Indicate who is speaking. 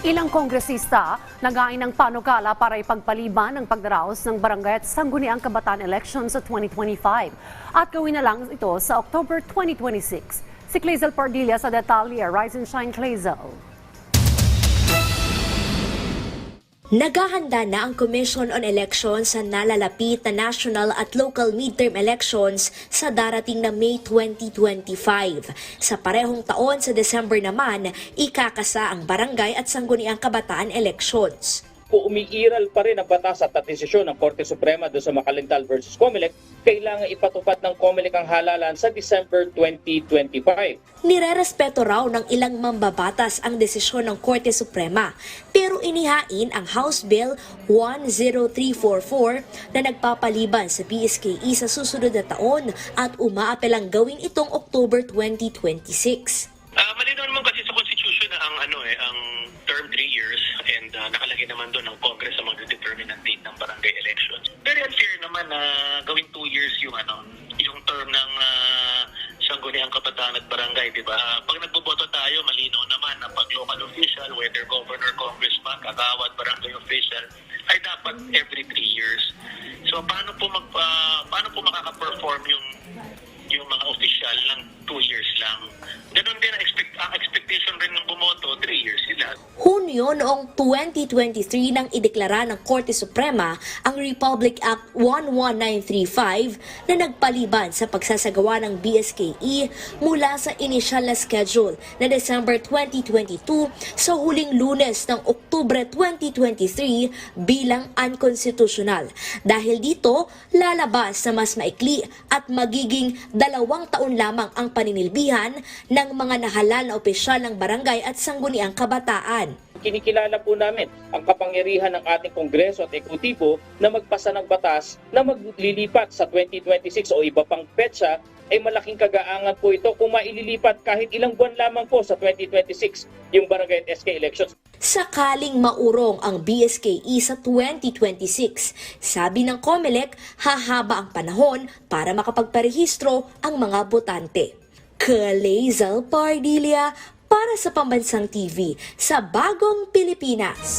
Speaker 1: Ilang kongresista nagain ng panukala para ipagpaliban ang pagdaraos ng barangay at sangguniang kabataan elections sa 2025 at gawin na lang ito sa October 2026. Si Clazel Pardilla sa detalye. Rise and Shine, Clazel.
Speaker 2: Naghahanda na ang Commission on Elections sa nalalapit na national at local midterm elections sa darating na May 2025. Sa parehong taon sa December naman, ikakasa ang barangay at sangguniang kabataan elections.
Speaker 3: Kung umiiral pa rin ang batas at desisyon ng Korte Suprema doon sa Makalintal versus Comelec, kailangan ipatupad ng Comelec ang halalan sa December 2025.
Speaker 2: Nirerespeto raw ng ilang mambabatas ang desisyon ng Korte Suprema, pero inihain ang House Bill 10344 na nagpapaliban sa BSKE sa susunod na taon at umaapelang gawin itong October 2026.
Speaker 4: Malinaw naman kasi sa Constitution na ang term 3 years and nakalagay naman doon ng Congress sa magdedetermine ng date ng barangay elections. Very unfair naman na gawin 2 years yung term ng sangguniang kabataan at barangay, di ba? Pag nagboboto tayo, malinaw naman na pag local official, whether governor, congressman, kagawad, barangay official, ay dapat every 3 years. So paano po makaka-perform yung mga official ng 2 years lang? Ganun din ang expectation rin ng bumoto, 3 years sila.
Speaker 2: Hunyo noong 2023 nang ideklara ng Korte Suprema ang Republic Act 11935 na nagpaliban sa pagsasagawa ng BSKE mula sa inisyal na schedule na December 2022 sa huling Lunes ng Oktubre 2023 bilang unconstitutional. Dahil dito, lalabas na mas maikli at magiging 2 taon lamang ang paninilbihan ng mga nahalal na opisyal ng barangay at sangguniang kabataan.
Speaker 3: Kinikilala po namin ang kapangyarihan ng ating Kongreso at Ekutibo na magpasa ng batas na maglilipat sa 2026 o iba pang petsa ay malaking kagaangan po ito kung maililipat kahit ilang buwan lamang po sa 2026 yung barangay at SK elections.
Speaker 2: Sakaling maurong ang BSKE sa 2026, sabi ng Comelec, hahaba ang panahon para makapagparehistro ang mga botante. Clazel Pardilla para sa Pambansang TV sa Bagong Pilipinas.